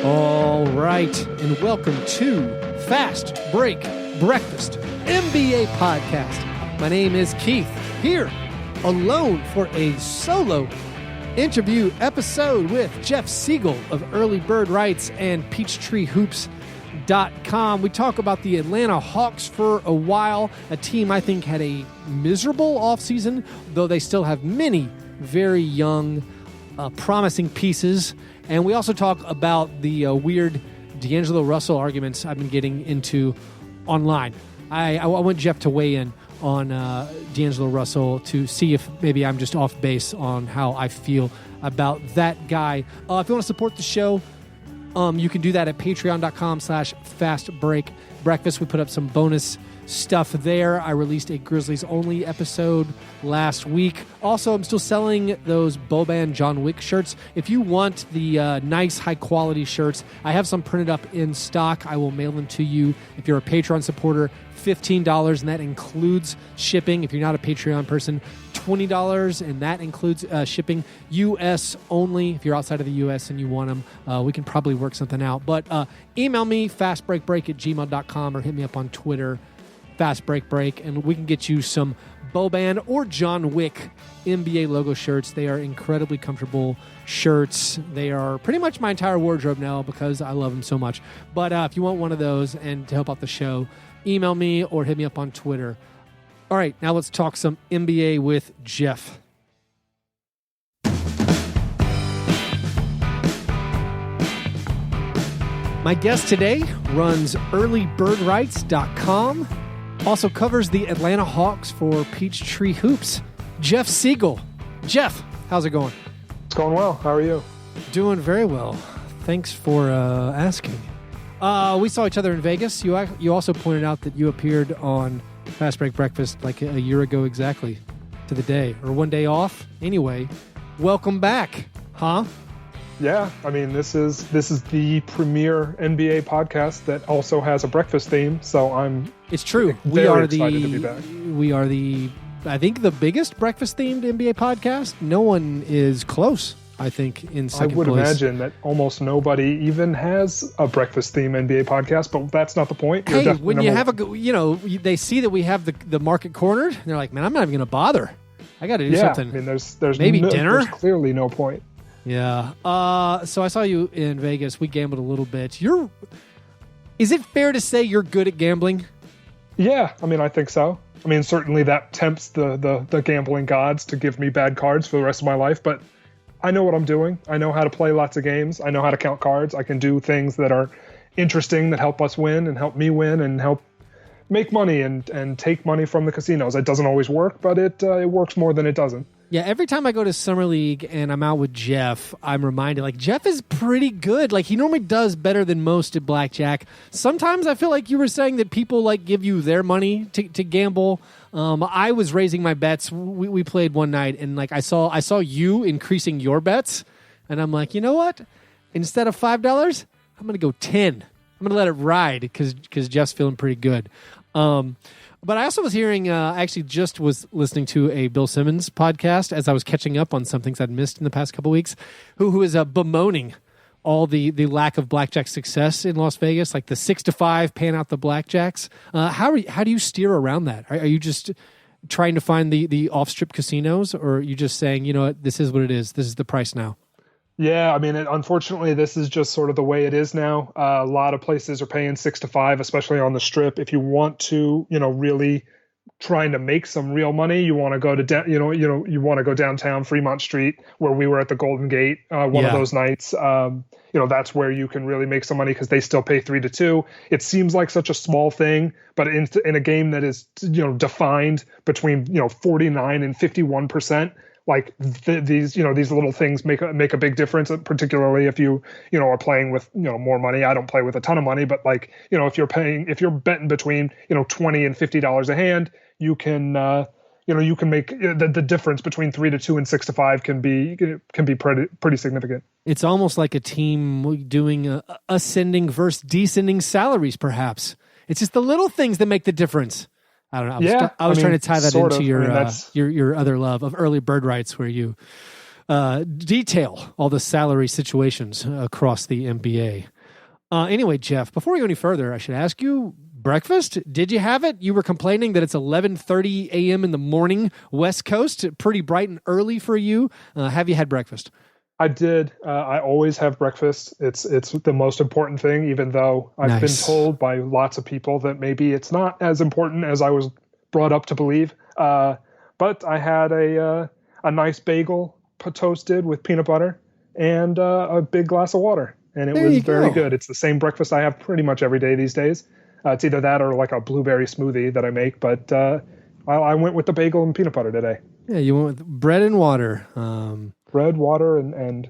All right, and welcome to Fast Break Breakfast NBA Podcast. My name is Keith, here alone for a solo interview episode with Jeff Siegel of Early Bird Rights and Peachtree Hoops.com. We talk about the Atlanta Hawks for a while, a team I think had a miserable offseason, though they still have many very young, promising pieces. And we also talk about the weird D'Angelo Russell arguments I've been getting into online. I want Jeff to weigh in on D'Angelo Russell to see if maybe I'm just off base on how I feel about that guy. If you want to support the show, you can do that at patreon.com/fastbreakbreakfast. We put up some bonus stuff there. I released a Grizzlies only episode last week. Also, I'm still selling those Boban John Wick shirts. If you want the nice high quality shirts, I have some printed up in stock. I will mail them to you. If you're a Patreon supporter, $15, and that includes shipping. If you're not a Patreon person, $20, and that includes shipping. U.S. only. If you're outside of the U.S. and you want them, we can probably work something out. But email me, fastbreakbreak@gmail.com, or hit me up on Twitter, fastbreakbreak, and we can get you some Boban or John Wick NBA logo shirts. They are incredibly comfortable shirts. They are pretty much my entire wardrobe now because I love them so much. But if you want one of those and to help out the show, email me or hit me up on Twitter. All right, now let's talk some NBA with Jeff. My guest today runs earlybirdrights.com. Also covers the Atlanta Hawks for Peachtree Hoops. Jeff Siegel. Jeff, how's it going? It's going well. How are you? Doing very well. Thanks for asking. We saw each other in Vegas. You also pointed out that you appeared on Fast Break Breakfast like a year ago exactly to the day, or one day off. Anyway, welcome back, huh? Yeah, I mean, this is the premier NBA podcast that also has a breakfast theme, so I'm It's true. excited to be back. We are the I think the biggest breakfast themed NBA podcast. No one is close, I think, in second I would place. imagine that almost nobody even has a breakfast theme NBA podcast, but that's not the point. Hey, when you have they see that we have the market cornered, and they're like, man, I'm not even going to bother. I got to do something. I mean, there's maybe dinner. There's clearly no point. Yeah. So I saw you in Vegas. We gambled a little bit. Is it fair to say you're good at gambling? Yeah, I mean, I think so. I mean, certainly that tempts the gambling gods to give me bad cards for the rest of my life, but I know what I'm doing. I know how to play lots of games. I know how to count cards. I can do things that are interesting that help us win and help me win and help make money and take money from the casinos. It doesn't always work, but it works more than it doesn't. Yeah, every time I go to Summer League and I'm out with Jeff, I'm reminded, like, Jeff is pretty good. Like, he normally does better than most at blackjack. Sometimes I feel like you were saying that people, like, give you their money to gamble. I was raising my bets. We played one night, and, like, I saw you increasing your bets, and I'm like, you know what? Instead of $5, I'm going to go 10. I'm going to let it ride because Jeff's feeling pretty good. But I also was hearing, I actually just was listening to a Bill Simmons podcast as I was catching up on some things I'd missed in the past couple weeks, who is bemoaning all the lack of blackjack success in Las Vegas, like the 6-5 paying out the blackjacks. How do you steer around that? Are you just trying to find the off-strip casinos, or are you just saying, you know what, this is what it is, this is the price now? Yeah, I mean, unfortunately, this is just sort of the way it is now. A lot of places are paying 6-5, especially on the Strip. If you want to, really trying to make some real money, you want to go to, you want to go downtown Fremont Street, where we were at the Golden Gate one of those nights. That's where you can really make some money because they still pay 3-2. It seems like such a small thing, but in a game that is, defined between 49 and 51%. Like these little things make a big difference, particularly if you are playing with more money. I don't play with a ton of money, but if you're betting between $20 and $50 a hand, you can make the difference between 3-2 and 6-5 can be pretty significant. It's almost like a team doing ascending versus descending salaries, perhaps. It's just the little things that make the difference. I don't know. I was trying to tie that into your other love of Early Bird Rights, where you detail all the salary situations across the NBA. Anyway, Jeff, before we go any further, I should ask you, breakfast, did you have it? You were complaining that it's 11:30 a.m. in the morning, West Coast, pretty bright and early for you. Have you had breakfast? I did. I always have breakfast. It's the most important thing, even though I've been told by lots of people that maybe it's not as important as I was brought up to believe. But I had a nice bagel toasted with peanut butter and a big glass of water. And it was very good. It's the same breakfast I have pretty much every day these days. It's either that or like a blueberry smoothie that I make. But I went with the bagel and peanut butter today. Yeah, you went with bread and water. Bread, water, and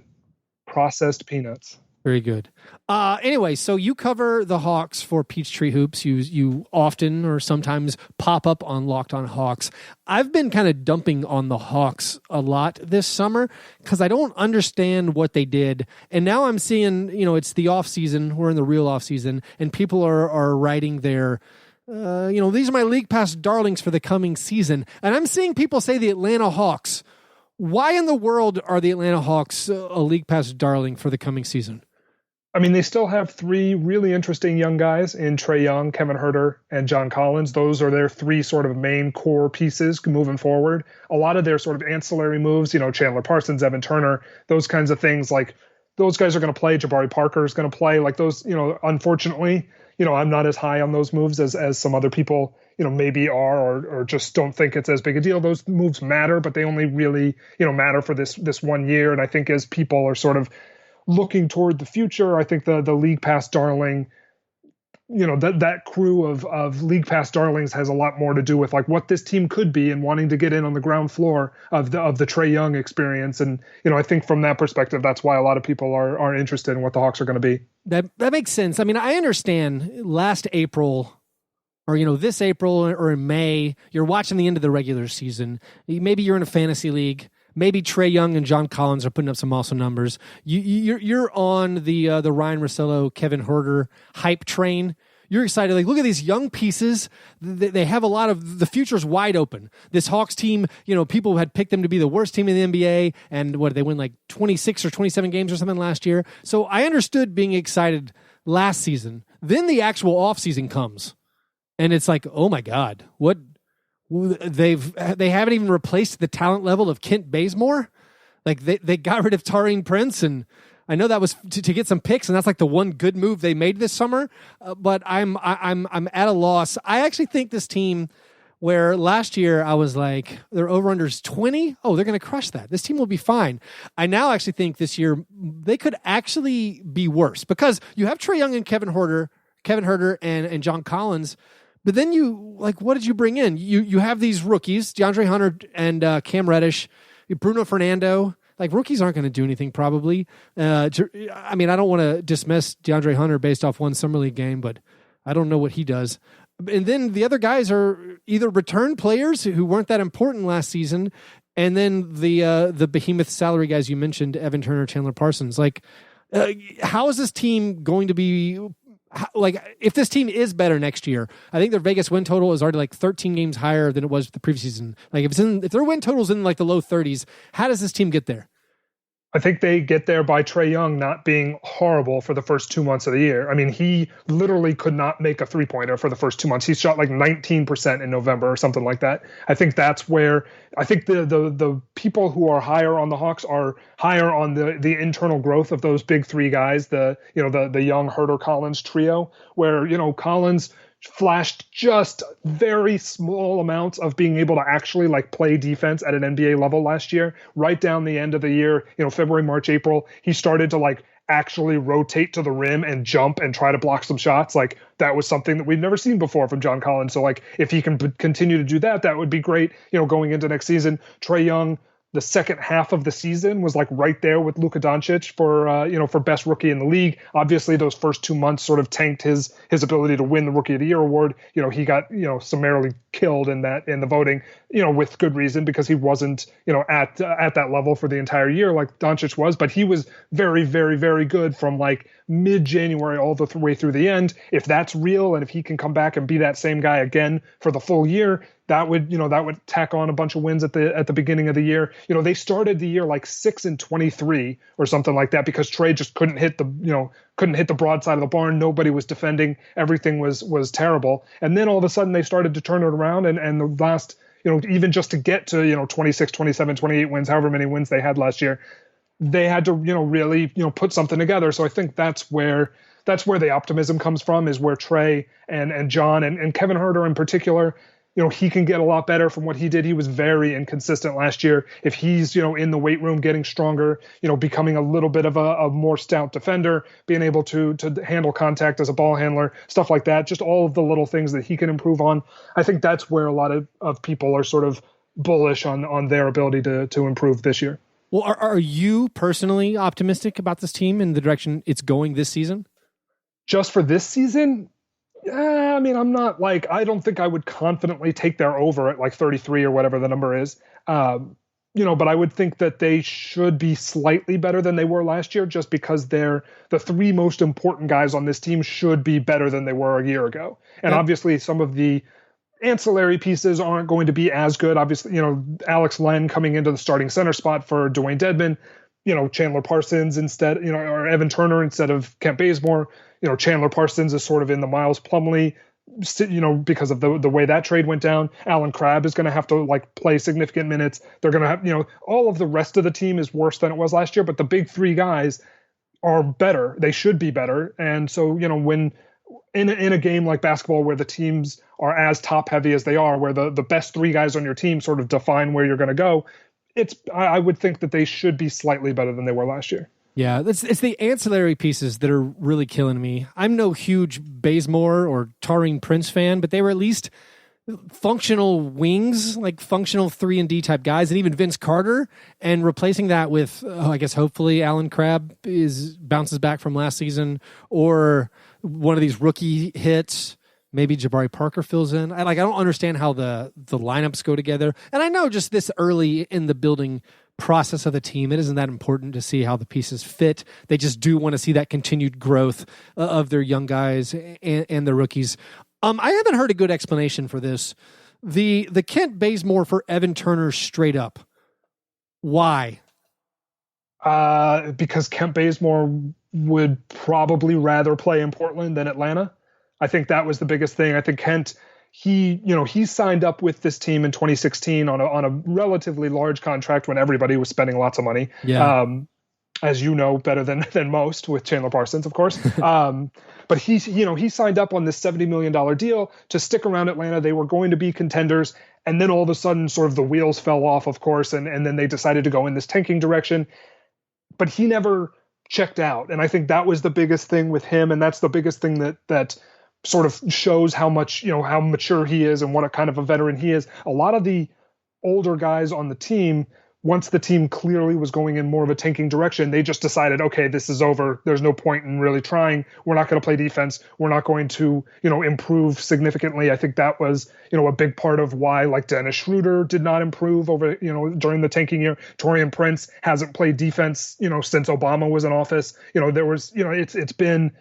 processed peanuts. Very good. Anyway, so you cover the Hawks for Peachtree Hoops. You often or sometimes pop up on Locked on Hawks. I've been kind of dumping on the Hawks a lot this summer because I don't understand what they did. And now I'm seeing, it's the offseason. We're in the real offseason, and people are writing their these are my league pass darlings for the coming season. And I'm seeing people say the Atlanta Hawks. Why in the world are the Atlanta Hawks a league pass darling for the coming season? I mean, they still have three really interesting young guys in Trae Young, Kevin Huerter, and John Collins. Those are their three sort of main core pieces moving forward. A lot of their sort of ancillary moves, Chandler Parsons, Evan Turner, those kinds of things, like those guys are going to play. Jabari Parker is going to play. Like those, unfortunately, I'm not as high on those moves as some other people, maybe are or just don't think it's as big a deal. Those moves matter, but they only really, matter for this 1 year. And I think as people are sort of looking toward the future, I think the league pass darling, that crew of league pass darlings has a lot more to do with like what this team could be and wanting to get in on the ground floor of the Trae Young experience. And, I think from that perspective, that's why a lot of people are interested in what the Hawks are going to be. That makes sense. I mean, I understand last April or, this April or in May, you're watching the end of the regular season. Maybe you're in a fantasy league. Maybe Trae Young and John Collins are putting up some awesome numbers. You're on the Ryan Russillo, Kevin Huerter hype train. You're excited. Like, look at these young pieces. They have a lot of the future's wide open. This Hawks team, people had picked them to be the worst team in the NBA, and they win like 26 or 27 games or something last year. So I understood being excited last season. Then the actual offseason comes, and it's like, oh my God, what? They haven't even replaced the talent level of Kent Bazemore. Like they got rid of Taurean Prince, and I know that was to get some picks, and that's like the one good move they made this summer. But I'm at a loss. I actually think this team, where last year I was like their over/unders 20. Oh, they're going to crush that. This team will be fine. I now actually think this year they could actually be worse because you have Trae Young and Kevin Huerter, and John Collins. But then what did you bring in? You have these rookies, DeAndre Hunter and Cam Reddish, Bruno Fernando. Like, rookies aren't going to do anything probably. I don't want to dismiss DeAndre Hunter based off one Summer League game, but I don't know what he does. And then the other guys are either return players who weren't that important last season, and then the behemoth salary guys you mentioned, Evan Turner, Chandler Parsons. Like, how is this team going to be... Like, if this team is better next year, I think their Vegas win total is already like 13 games higher than it was the previous season. Like, if their win total's in like the low 30s, how does this team get there? I think they get there by Trae Young not being horrible for the first 2 months of the year. I mean, he literally could not make a three-pointer for the first 2 months. He shot like 19% in November or something like that. I think that's where I think the people who are higher on the Hawks are higher on the internal growth of those big three guys, the Young, Huerter, Collins trio, where, Collins flashed just very small amounts of being able to actually like play defense at an NBA level last year. Right down the end of the year, February, March, April, he started to like actually rotate to the rim and jump and try to block some shots. Like, that was something that we've never seen before from John Collins. So like, if he can continue to do that, that would be great. Going into next season. Trae Young, the second half of the season was like right there with Luka Doncic for best rookie in the league. Obviously, those first 2 months sort of tanked his ability to win the Rookie of the Year award. He got summarily killed in the voting, with good reason, because he wasn't at that level for the entire year like Doncic was. But he was very, very, very good from like mid-January all the way through the end. If that's real, and if he can come back and be that same guy again for the full year, that would tack on a bunch of wins at the beginning of the year. They started the year like 6-23 or something like that because Trey just couldn't hit the broadside of the barn. Nobody was defending. Everything was terrible. And then all of a sudden they started to turn it around, and the last, even just to get to 26, 27, 28 wins, however many wins they had last year, they had to really put something together. So I think that's where the optimism comes from, is where Trey and John and Kevin Huerter in particular, he can get a lot better from what he did. He was very inconsistent last year. If he's, in the weight room getting stronger, becoming a little bit of a more stout defender, being able to handle contact as a ball handler, stuff like that, just all of the little things that he can improve on. I think that's where a lot of people are sort of bullish on their ability to improve this year. Well, are you personally optimistic about this team in the direction it's going this season? Just for this season? I mean, I'm not I don't think I would confidently take their over at like 33 or whatever the number is. But I would think that they should be slightly better than they were last year, just because the three most important guys on this team should be better than they were a year ago. And obviously some of the ancillary pieces aren't going to be as good. Obviously, Alex Len coming into the starting center spot for Dwayne Dedmon, Chandler Parsons instead, or Evan Turner instead of Kent Bazemore. Chandler Parsons is sort of in the Miles Plumlee, because of the way that trade went down. Alan Crabb is going to have to play significant minutes. They're going to have, all of the rest of the team is worse than it was last year, but the big three guys are better. They should be better. And so, when in a game like basketball where the teams are as top heavy as they are, where the best three guys on your team sort of define where you're going to go, I would think that they should be slightly better than they were last year. Yeah, it's the ancillary pieces that are really killing me. I'm no huge Bazemore or Taring Prince fan, but they were at least functional wings, like functional 3-and-D type guys, and even Vince Carter, and replacing that with, I guess hopefully Alan Crabb bounces back from last season, or one of these rookie hits. Maybe Jabari Parker fills in. I don't understand how the lineups go together. And I know just this early in the building process of the team, it isn't that important to see how the pieces fit. They just do want to see that continued growth of their young guys and the rookies. I haven't heard a good explanation for this. The Kent Bazemore for Evan Turner straight up. Why? Because Kent Bazemore would probably rather play in Portland than Atlanta. I think that was the biggest thing. I think Kent, he signed up with this team in 2016 on a relatively large contract when everybody was spending lots of money. Yeah. As you know better than most, with Chandler Parsons, of course. But he signed up on this $70 million deal to stick around Atlanta. They were going to be contenders. And then all of a sudden, sort of the wheels fell off, of course. And then they decided to go in this tanking direction. But he never checked out. And I think that was the biggest thing with him. And that's the biggest thing that sort of shows how much, how mature he is and what a kind of a veteran he is. A lot of the older guys on the team, once the team clearly was going in more of a tanking direction, they just decided, okay, this is over. There's no point in really trying. We're not going to play defense. We're not going to, improve significantly. I think that was, a big part of why, Dennis Schroeder did not improve over, during the tanking year. Taurean Prince hasn't played defense, since Obama was in office. There was, it's been,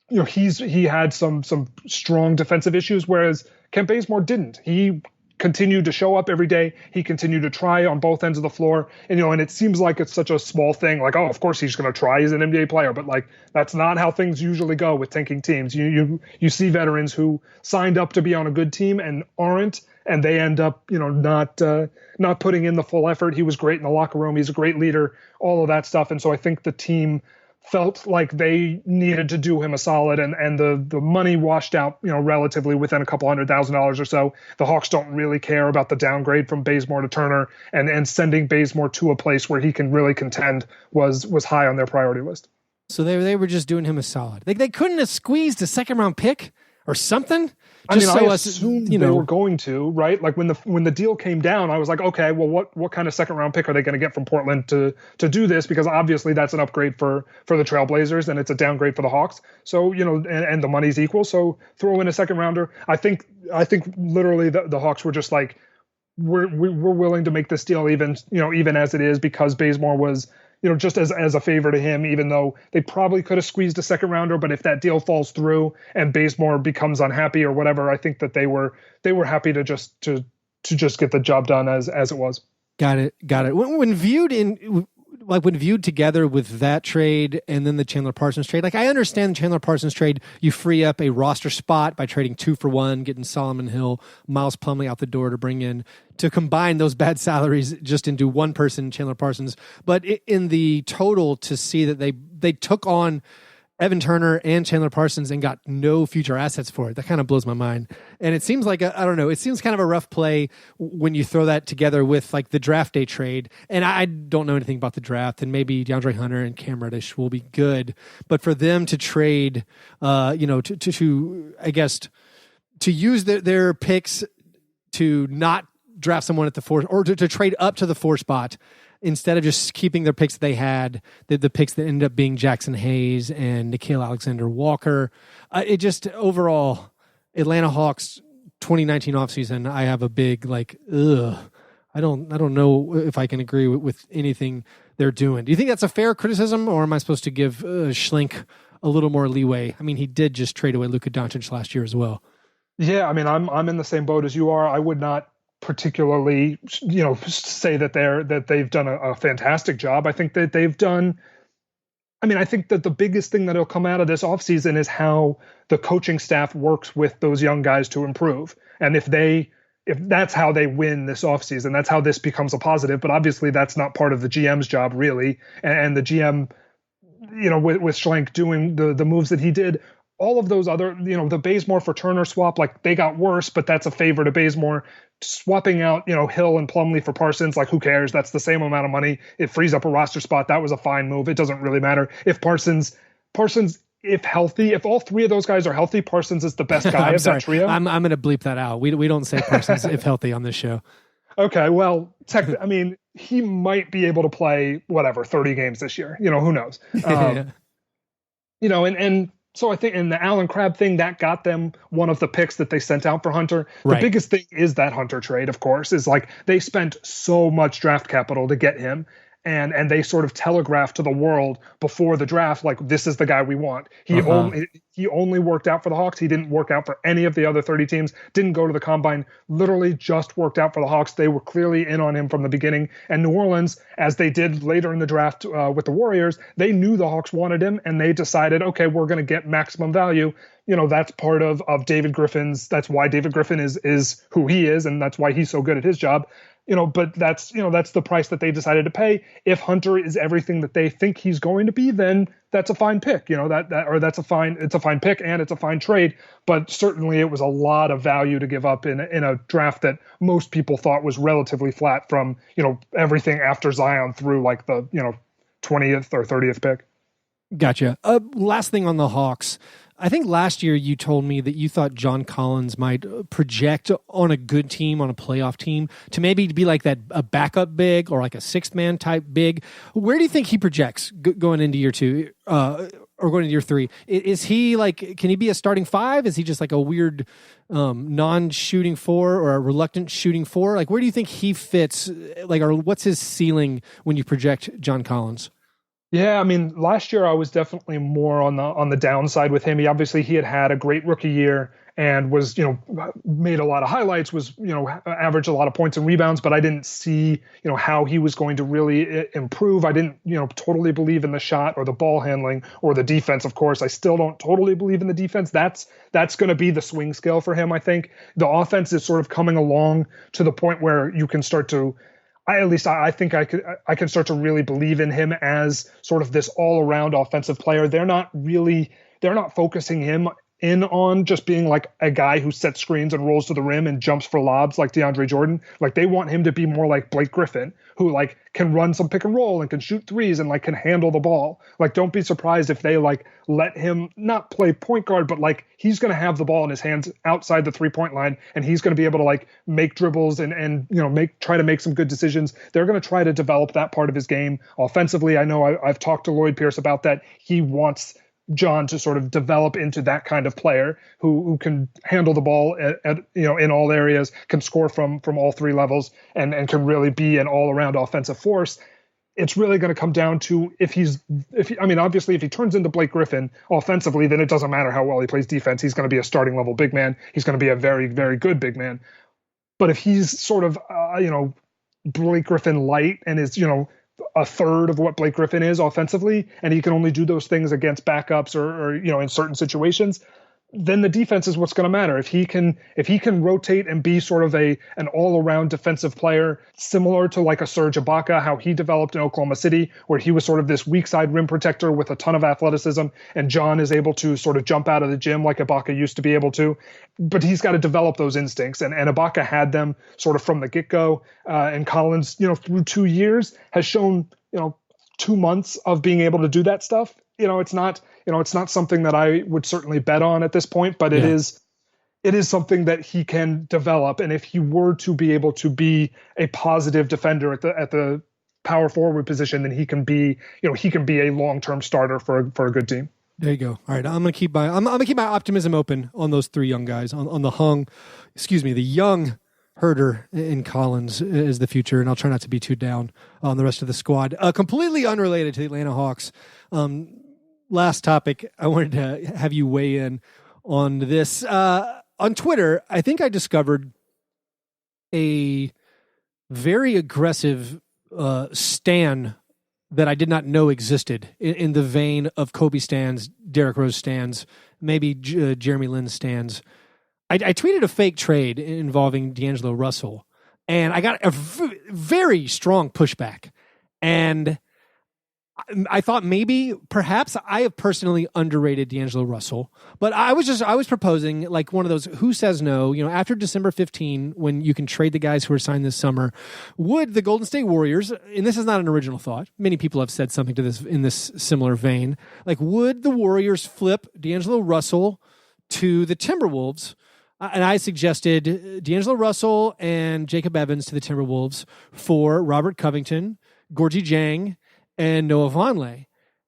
he had some strong defensive issues, whereas Kent Bazemore didn't. He continued to show up every day. He continued to try on both ends of the floor. And, and it seems like it's such a small thing. Oh, of course he's going to try. He's an NBA player. But that's not how things usually go with tanking teams. You see veterans who signed up to be on a good team and aren't, and they end up, not putting in the full effort. He was great in the locker room. He's a great leader, all of that stuff. And so I think the team felt like they needed to do him a solid, and the money washed out, relatively within a couple $100,000 or so. The Hawks don't really care about the downgrade from Bazemore to Turner, and sending Bazemore to a place where he can really contend was high on their priority list. So they were just doing him a solid. They couldn't have squeezed a second-round pick or something? I assumed they were going to, right? When the deal came down, I was like, okay, well, what kind of second round pick are they going to get from Portland to do this? Because obviously that's an upgrade for the Trailblazers, and it's a downgrade for the Hawks. So, and the money's equal. So throw in a second rounder. I think literally the Hawks were just like, we're willing to make this deal even as it is, because Bazemore was, just as a favor to him, even though they probably could have squeezed a second rounder. But if that deal falls through and Bazemore becomes unhappy or whatever, I think that they were happy to just get the job done as it was. Got it. When viewed together with that trade and then the Chandler Parsons trade, like I understand the Chandler Parsons trade, you free up a roster spot by trading 2 for 1, getting Solomon Hill, Miles Plumlee out the door to combine those bad salaries just into one person, Chandler Parsons. But in the total, to see that they took on Evan Turner and Chandler Parsons and got no future assets for it, that kind of blows my mind. And it seems like, I don't know, it seems kind of a rough play when you throw that together with like the draft day trade. And I don't know anything about the draft, and maybe DeAndre Hunter and Cam Reddish will be good. But for them to trade, to I guess, to use their picks to not draft someone at the 4, or to trade up to the 4 spot, instead of just keeping their picks they had, the picks that ended up being Jackson Hayes and Nickeil Alexander-Walker. It just, overall, Atlanta Hawks 2019 offseason, I have a big, like, ugh. I don't know if I can agree with anything they're doing. Do you think that's a fair criticism, or am I supposed to give Schlink a little more leeway? I mean, he did just trade away Luka Doncic last year as well. Yeah, I mean, I'm in the same boat as you are. I would not particularly, say that they've done a fantastic job. I think that they've done. I mean, I think that the biggest thing that'll come out of this offseason is how the coaching staff works with those young guys to improve. And if that's how they win this offseason, that's how this becomes a positive. But obviously, that's not part of the GM's job, really. And the GM, with Schlenk doing the moves that he did, all of those other, the Bazemore for Turner swap, like they got worse, but that's a favor to Bazemore. Swapping out, Hill and Plumlee for Parsons, like who cares? That's the same amount of money. It frees up a roster spot. That was a fine move. It doesn't really matter if Parsons, if healthy, if all 3 of those guys are healthy, Parsons is the best guy of that trio. I'm going to bleep that out. We don't say Parsons if healthy on this show. Okay, well, I mean, he might be able to play 30 games this year. Who knows? And so I think in the Allen Crabbe thing, that got them one of the picks that they sent out for Hunter. The biggest thing is that Hunter trade, of course, is like they spent so much draft capital to get him. And they sort of telegraphed to the world before the draft, like, this is the guy we want. He only worked out for the Hawks. He didn't work out for any of the other 30 teams, didn't go to the combine, literally just worked out for the Hawks. They were clearly in on him from the beginning. And New Orleans, as they did later in the draft with the Warriors, they knew the Hawks wanted him, and they decided, okay, we're going to get maximum value. That's part of David Griffin's, that's why David Griffin is who he is, and that's why he's so good at his job. But that's the price that they decided to pay. If Hunter is everything that they think he's going to be, then that's a fine pick. It's a fine pick and it's a fine trade. But certainly it was a lot of value to give up in a draft that most people thought was relatively flat from, everything after Zion through like the, 20th or 30th pick. Gotcha. Last thing on the Hawks. I think last year you told me that you thought John Collins might project on a good team, on a playoff team, to maybe be like a backup big or like a 6th-man type big. Where do you think he projects going into year 2 or going into year 3? Is he like, can he be a starting 5? Is he just like a weird non-shooting 4 or a reluctant shooting 4? Like, where do you think he fits? Like, or what's his ceiling when you project John Collins? Yeah, I mean, last year I was definitely more on the downside with him. He had a great rookie year and was, made a lot of highlights, was, averaged a lot of points and rebounds, but I didn't see, how he was going to really improve. I didn't, totally believe in the shot or the ball handling or the defense. Of course, I still don't totally believe in the defense. That's going to be the swing scale for him. I think the offense is sort of coming along to the point where you can start to, I think I can start to really believe in him as sort of this all-around offensive player. They're not focusing him in on just being like a guy who sets screens and rolls to the rim and jumps for lobs like DeAndre Jordan. Like, they want him to be more like Blake Griffin, who like can run some pick and roll and can shoot threes and like can handle the ball. Like, don't be surprised if they like let him not play point guard, but like he's going to have the ball in his hands outside the 3-point line, and he's going to be able to like make dribbles and try to make some good decisions. They're going to try to develop that part of his game offensively. I know I've talked to Lloyd Pierce about that. He wants John to sort of develop into that kind of player who can handle the ball at in all areas, can score from all 3 levels, and can really be an all-around offensive force. It's really going to come down to if he turns into Blake Griffin offensively, then it doesn't matter how well he plays defense. He's going to be a starting level big man. He's going to be a very, very good big man. But if he's sort of, Blake Griffin light and is, a third of what Blake Griffin is offensively, and he can only do those things against backups or in certain situations, then the defense is what's going to matter. If he can rotate and be sort of an all-around defensive player, similar to like a Serge Ibaka, how he developed in Oklahoma City, where he was sort of this weak side rim protector with a ton of athleticism, and John is able to sort of jump out of the gym like Ibaka used to be able to. But he's got to develop those instincts, and Ibaka had them sort of from the get-go. And Collins, through 2 years has shown, 2 months of being able to do that stuff. It's not something that I would certainly bet on at this point, but it is something that he can develop. And if he were to be able to be a positive defender at the power forward position, then he can be a long-term starter for a good team. There you go. All right, I'm gonna keep my optimism open on those three young guys. On the young Herder in Collins is the future, and I'll try not to be too down on the rest of the squad. Completely unrelated to the Atlanta Hawks. Last topic, I wanted to have you weigh in on this. On Twitter, I think I discovered a very aggressive stan that I did not know existed in the vein of Kobe stans, Derrick Rose stans, maybe Jeremy Lin stans. I tweeted a fake trade involving D'Angelo Russell, and I got a very strong pushback. And I thought perhaps I have personally underrated D'Angelo Russell, but I was proposing like one of those who says no, after December 15, when you can trade the guys who are signed this summer, would the Golden State Warriors, and this is not an original thought, many people have said something to this in this similar vein, like would the Warriors flip D'Angelo Russell to the Timberwolves? And I suggested D'Angelo Russell and Jacob Evans to the Timberwolves for Robert Covington, Gorgie Jang, and Noah Vonleh.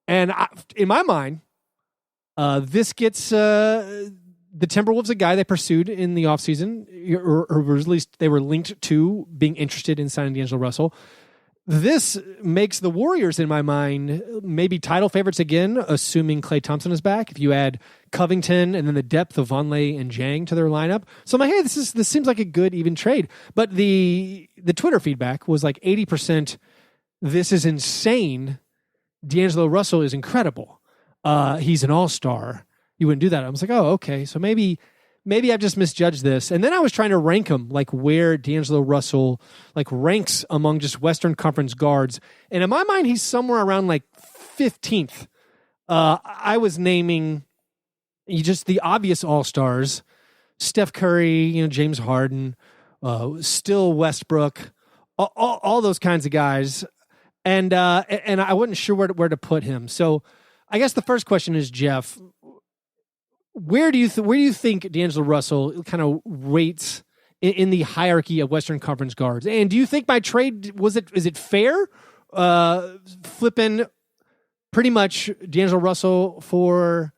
And in my mind, this gets the Timberwolves a guy they pursued in the offseason, or at least they were linked to being interested in signing D'Angelo Russell. This makes the Warriors, in my mind, maybe title favorites again, assuming Klay Thompson is back. If you add Covington and then the depth of Vonleh and Jang to their lineup. So I'm like, hey, this seems like a good, even trade. But the Twitter feedback was like 80%, this is insane. D'Angelo Russell is incredible. He's an all-star. You wouldn't do that. I was like, oh, okay. So maybe I've just misjudged this. And then I was trying to rank him, like where D'Angelo Russell like ranks among just Western Conference guards. And in my mind, he's somewhere around like 15th. I was naming just the obvious all-stars, Steph Curry, James Harden, still Westbrook, all those kinds of guys. And I wasn't sure where to put him. So I guess the first question is, Jeff, where do you think D'Angelo Russell kind of rates in the hierarchy of Western Conference guards? And do you think my trade is it fair? Flipping pretty much D'Angelo Russell for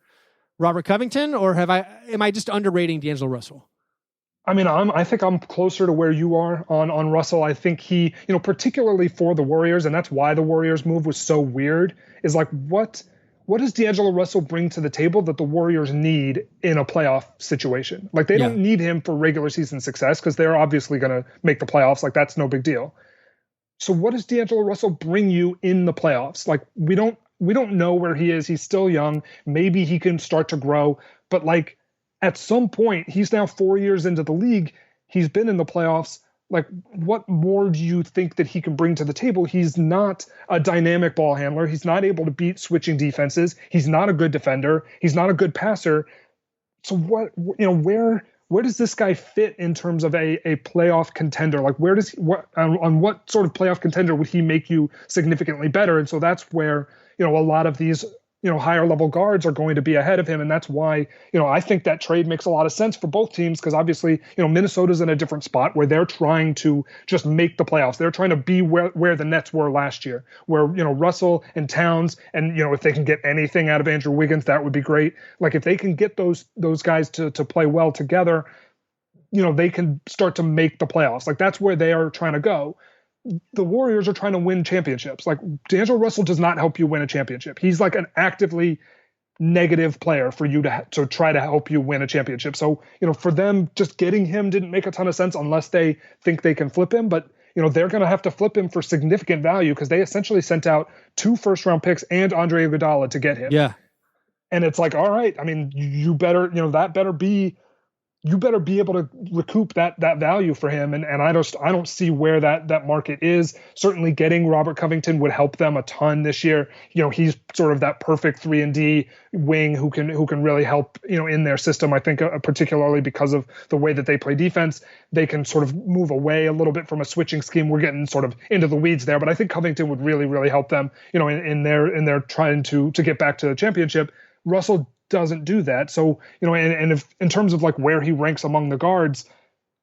Robert Covington, or am I just underrating D'Angelo Russell? I mean, I think I'm closer to where you are on Russell. I think he, particularly for the Warriors, and that's why the Warriors move was so weird, is like what does D'Angelo Russell bring to the table that the Warriors need in a playoff situation? Like they don't need him for regular season success because they're obviously going to make the playoffs. Like that's no big deal. So what does D'Angelo Russell bring you in the playoffs? Like we don't know where he is. He's still young. Maybe he can start to grow, but like at some point, he's now 4 years into the league. He's been in the playoffs. Like, what more do you think that he can bring to the table? He's not a dynamic ball handler. He's not able to beat switching defenses. He's not a good defender. He's not a good passer. So where does this guy fit in terms of a playoff contender? Like, on what sort of playoff contender would he make you significantly better? And so that's where, a lot of these higher level guards are going to be ahead of him. And that's why, I think that trade makes a lot of sense for both teams because obviously, Minnesota's in a different spot where they're trying to just make the playoffs. They're trying to be where the Nets were last year, where, Russell and Towns and, if they can get anything out of Andrew Wiggins, that would be great. Like if they can get those guys to play well together, they can start to make the playoffs. Like that's where they are trying to go. The Warriors are trying to win championships. Like D'Angelo Russell does not help you win a championship. He's like an actively negative player for you to try to help you win a championship. So, for them, just getting him didn't make a ton of sense unless they think they can flip him. But, they're going to have to flip him for significant value because they essentially sent out 2 first-round picks and Andre Iguodala to get him. Yeah. And it's like, all right, I mean, you better, you better be able to recoup that value for him. And I don't see where that market is. Certainly getting Robert Covington would help them a ton this year. He's sort of that perfect 3-and-D wing who can really help, in their system. I think particularly because of the way that they play defense, they can sort of move away a little bit from a switching scheme. We're getting sort of into the weeds there, but I think Covington would really, really help them, in their trying to get back to the championship. Russell doesn't do that. So, and if in terms of like where he ranks among the guards,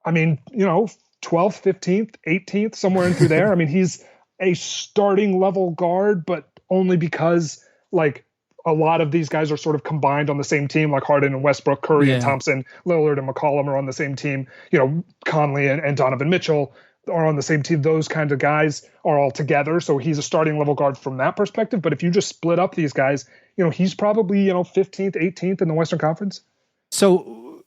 I mean, 12th, 15th, 18th, somewhere in through there. I mean, he's a starting level guard, but only because like a lot of these guys are sort of combined on the same team, like Harden and Westbrook, Curry and Thompson, Lillard and McCollum are on the same team. Conley and Donovan Mitchell are on the same team. Those kinds of guys are all together. So he's a starting level guard from that perspective. But if you just split up these guys, he's probably, 15th, 18th in the Western Conference. So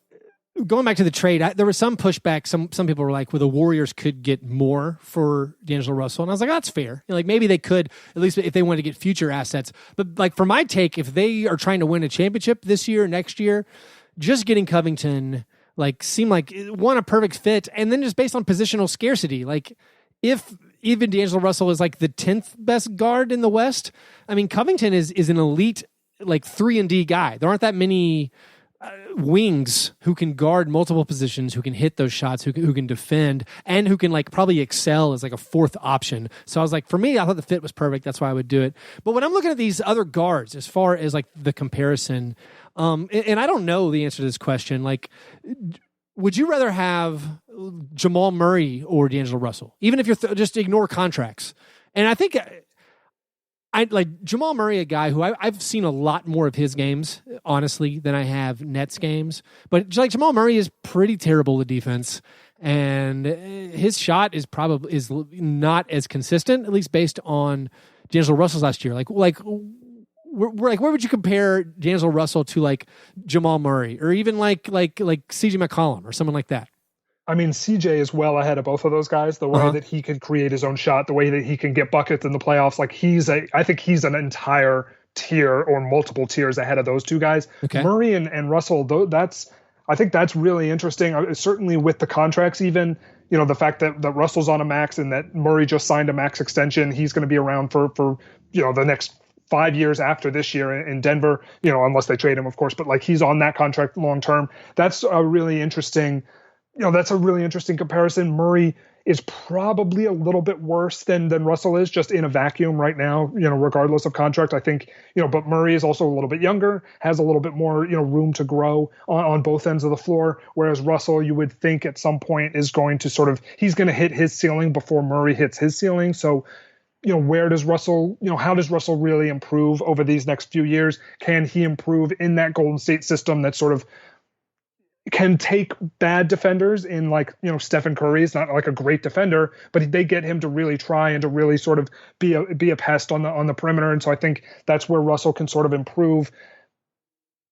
going back to the trade, there was some pushback. Some people were like, well, the Warriors could get more for D'Angelo Russell. And I was like, oh, that's fair. Like maybe they could, at least if they wanted to get future assets. But like for my take, if they are trying to win a championship this year, next year, just getting Covington seemed like a perfect fit. And then just based on positional scarcity, like if even D'Angelo Russell is like the 10th best guard in the West, I mean, Covington is an elite, 3-and-D guy. There aren't that many wings who can guard multiple positions, who can hit those shots, who can defend, and who can probably excel as a fourth option. So I was like, for me, I thought the fit was perfect. That's why I would do it. But when I'm looking at these other guards, as far as the comparison, and I don't know the answer to this question, would you rather have Jamal Murray or D'Angelo Russell? Even if you're just ignore contracts. And I think I like Jamal Murray, a guy who I've seen a lot more of his games, honestly, than I have Nets games. But Jamal Murray is pretty terrible at defense, and his shot is not as consistent, at least based on D'Angelo Russell's last year. Where would you compare D'Angelo Russell to Jamal Murray or even like CJ McCollum or someone like that? I mean, CJ is well ahead of both of those guys. The way that he can create his own shot, the way that he can get buckets in the playoffs, I think he's an entire tier or multiple tiers ahead of those two guys. Okay. Murray and Russell, I think that's really interesting. Certainly with the contracts, even the fact that Russell's on a max and that Murray just signed a max extension, he's going to be around for the next 5 years after this year in Denver, unless they trade him, of course. But he's on that contract long term. That's a really interesting. That's a really interesting comparison. Murray is probably a little bit worse than Russell is just in a vacuum right now, regardless of contract. I think, but Murray is also a little bit younger, has a little bit more, room to grow on both ends of the floor. Whereas Russell, you would think at some point is going to he's going to hit his ceiling before Murray hits his ceiling. So, where does Russell, how does Russell really improve over these next few years? Can he improve in that Golden State system that sort of can take bad defenders in Stephen Curry is not a great defender, but they get him to really try and to really sort of be a pest on the perimeter. And so I think that's where Russell can sort of improve.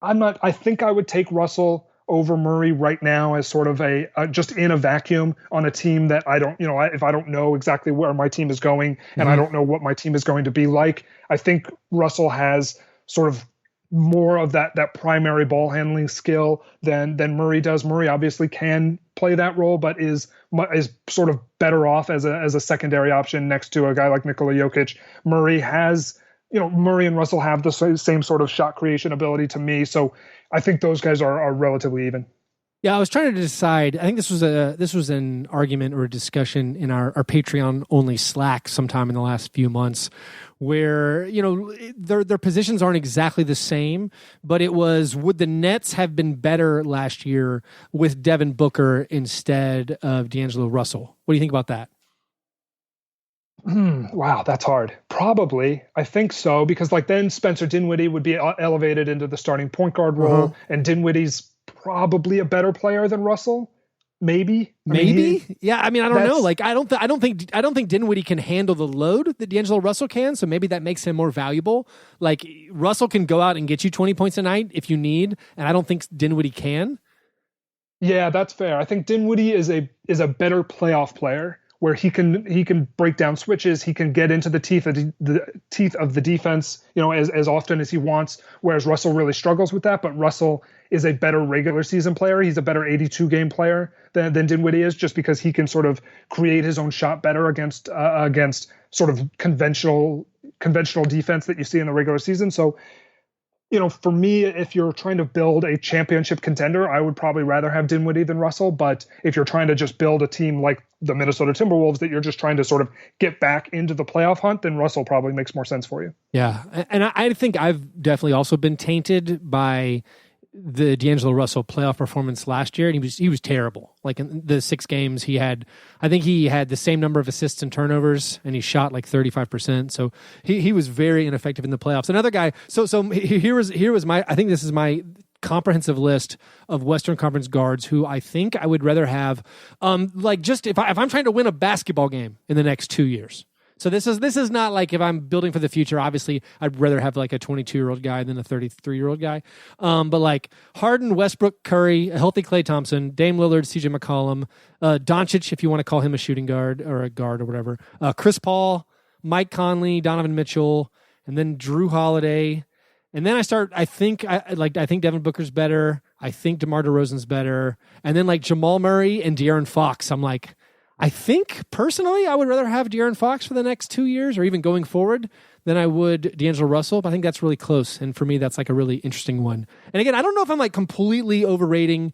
I think I would take Russell over Murray right now as sort of a just in a vacuum on a team that I don't, if I don't know exactly where my team is going and I don't know what my team is going to be like, I think Russell has sort of more of that primary ball handling skill than Murray does. Murray obviously can play that role, but is sort of better off as a secondary option next to a guy like Nikola Jokic. Murray and Russell have the same sort of shot creation ability to me. So I think those guys are relatively even. Yeah, I was trying to decide. I think this was an argument or a discussion in our Patreon only Slack sometime in the last few months, where their positions aren't exactly the same, but it was, would the Nets have been better last year with Devin Booker instead of D'Angelo Russell? What do you think about that? Wow, that's hard. Probably, I think so, because then Spencer Dinwiddie would be elevated into the starting point guard role, and Dinwiddie's probably a better player than Russell. maybe. Yeah. I mean, I don't know. Like, I don't think Dinwiddie can handle the load that D'Angelo Russell can. So maybe that makes him more valuable. Like, Russell can go out and get you 20 points a night if you need, and I don't think Dinwiddie can. Yeah, that's fair. I think Dinwiddie is a better playoff player, where he can break down switches, he can get into the teeth of the defense, as often as he wants. Whereas Russell really struggles with that. But Russell is a better regular season player. He's a better 82 game player than Dinwiddie is, just because he can sort of create his own shot better against sort of conventional defense that you see in the regular season. So, for me, if you're trying to build a championship contender, I would probably rather have Dinwiddie than Russell. But if you're trying to just build a team like the Minnesota Timberwolves that you're just trying to sort of get back into the playoff hunt, then Russell probably makes more sense for you. Yeah. And I think I've definitely also been tainted by the D'Angelo Russell playoff performance last year, and he was terrible. Like, in the 6 games I think he had the same number of assists and turnovers, and he shot like 35%. So he was very ineffective in the playoffs. Another guy. So here was my. I think this is my comprehensive list of Western Conference guards who I think I would rather have. Like, just if I'm trying to win a basketball game in the next 2 years. So this is not like if I'm building for the future. Obviously, I'd rather have like a 22-year-old guy than a 33-year-old guy. But like Harden, Westbrook, Curry, a healthy Klay Thompson, Dame Lillard, CJ McCollum, Doncic, if you want to call him a shooting guard or a guard or whatever, Chris Paul, Mike Conley, Donovan Mitchell, and then Drew Holiday. And then I think Devin Booker's better. I think DeMar DeRozan's better. And then like Jamal Murray and De'Aaron Fox. I'm like, I think personally I would rather have De'Aaron Fox for the next 2 years or even going forward than I would D'Angelo Russell. But I think that's really close. And for me, that's like a really interesting one. And again, I don't know if I'm like completely overrating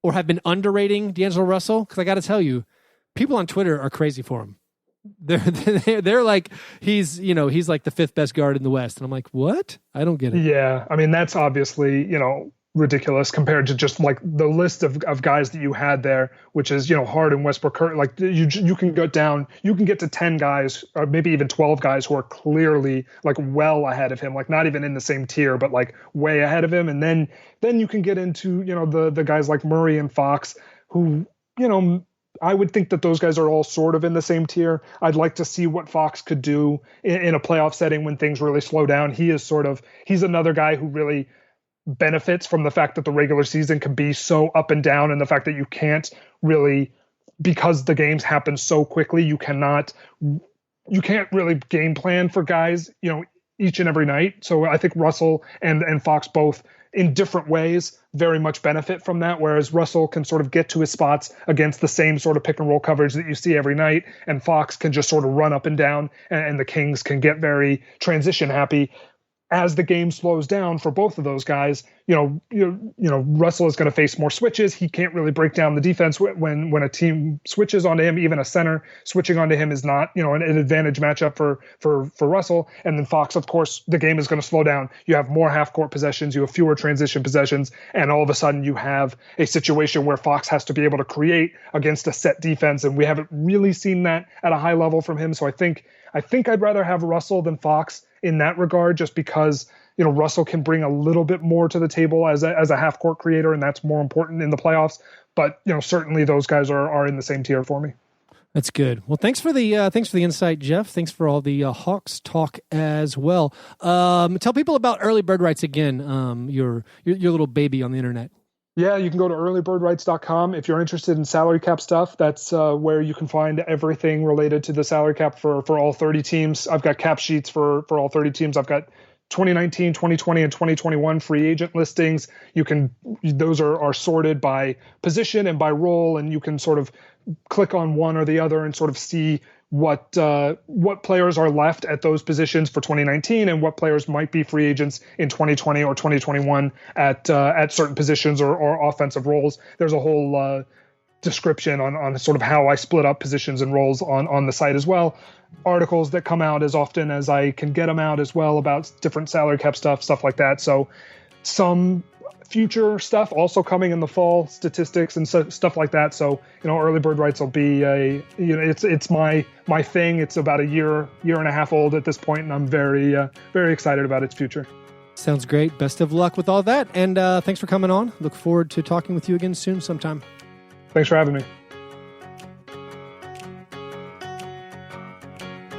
or have been underrating D'Angelo Russell, because I got to tell you, people on Twitter are crazy for him. They're like, he's like the 5th best guard in the West. And I'm like, what? I don't get it. Yeah. I mean, that's obviously, ridiculous compared to just like the list of guys that you had there, which is, Harden, Westbrook, Curry. Like you can get to 10 guys or maybe even 12 guys who are clearly like well ahead of him, like not even in the same tier, but like way ahead of him. And then you can get into, the guys like Murray and Fox who, I would think that those guys are all sort of in the same tier. I'd like to see what Fox could do in a playoff setting when things really slow down. He's another guy who really benefits from the fact that the regular season can be so up and down, and the fact that you can't really, because the games happen so quickly, you can't really game plan for guys, each and every night. So I think Russell and Fox both in different ways very much benefit from that, whereas Russell can sort of get to his spots against the same sort of pick and roll coverage that you see every night, and Fox can just sort of run up and down, and the Kings can get very transition happy. As the game slows down for both of those guys, Russell is going to face more switches. He can't really break down the defense when a team switches onto him. Even a center switching onto him is not, an advantage matchup for Russell. And then Fox, of course, the game is going to slow down. You have more half court possessions. You have fewer transition possessions. And all of a sudden you have a situation where Fox has to be able to create against a set defense. And we haven't really seen that at a high level from him. So I think I'd rather have Russell than Fox in that regard, just because, Russell can bring a little bit more to the table as a half court creator, and that's more important in the playoffs. But, certainly those guys are in the same tier for me. That's good. Well, thanks for the insight, Jeff. Thanks for all the Hawks talk as well. Tell people about early bird rights again. Your little baby on the internet. Yeah, you can go to earlybirdrights.com. If you're interested in salary cap stuff, that's where you can find everything related to the salary cap for all 30 teams. I've got cap sheets for all 30 teams. I've got 2019, 2020, and 2021 free agent listings. Those are sorted by position and by role, and you can sort of click on one or the other and sort of see what players are left at those positions for 2019 and what players might be free agents in 2020 or 2021 at certain positions or offensive roles. There's a whole description on sort of how I split up positions and roles on the site as well. Articles that come out as often as I can get them out as well about different salary cap stuff like that. So some future stuff also coming in the fall, statistics and stuff like that. So, early bird rights will be it's my thing. It's about a year and a half old at this point, and I'm very, very excited about its future. Sounds great. Best of luck with all that. And thanks for coming on. Look forward to talking with you again soon sometime. Thanks for having me.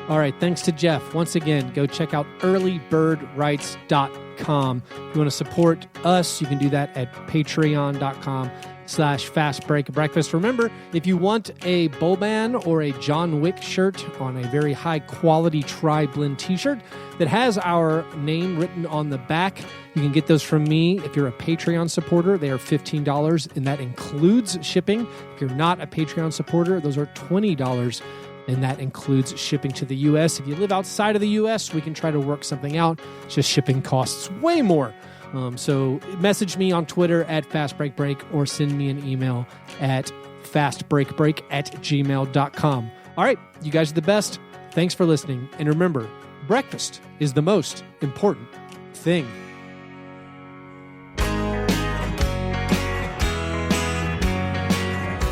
All right, thanks to Jeff. Once again, go check out earlybirdrights.com. If you want to support us, you can do that at patreon.com/fastbreakbreakfast. Remember, if you want a Boban or a John Wick shirt on a very high-quality tri-blend t-shirt that has our name written on the back, you can get those from me. If you're a Patreon supporter, they are $15, and that includes shipping. If you're not a Patreon supporter, those are $20, and that includes shipping to the U.S. If you live outside of the U.S., we can try to work something out. It's just shipping costs way more. So message me on Twitter at FastBreakBreak or send me an email at fastbreakbreak@gmail.com. All right, you guys are the best. Thanks for listening. And remember, breakfast is the most important thing.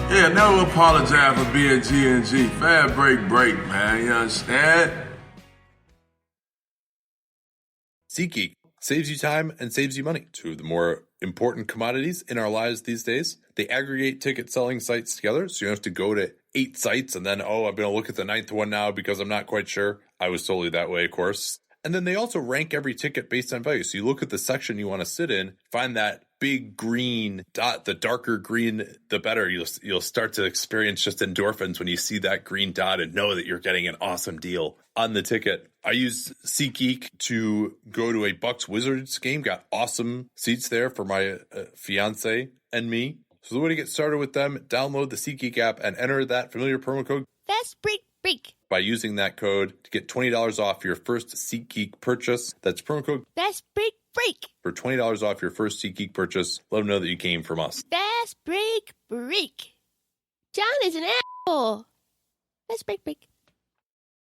Yeah, never apologize for being G&G. Fast break, man. You understand? SeatGeek saves you time and saves you money. Two of the more important commodities in our lives these days. They aggregate ticket selling sites together, so you don't have to go to 8 sites and then, I'm going to look at the 9th one now because I'm not quite sure. I was totally that way, of course. And then they also rank every ticket based on value. So you look at the section you want to sit in, find that big green dot, the darker green, the better. You'll start to experience just endorphins when you see that green dot and know that you're getting an awesome deal on the ticket. I used SeatGeek to go to a Bucks Wizards game, got awesome seats there for my fiance and me. So the way to get started with them, download the SeatGeek app and enter that familiar promo code FastBreak. by using that code to get $20 off your first SeatGeek purchase. That's promo code FastBreak. for $20 off your first SeatGeek purchase. Let them know that you came from us. FastBreak. John is an asshole. FastBreak.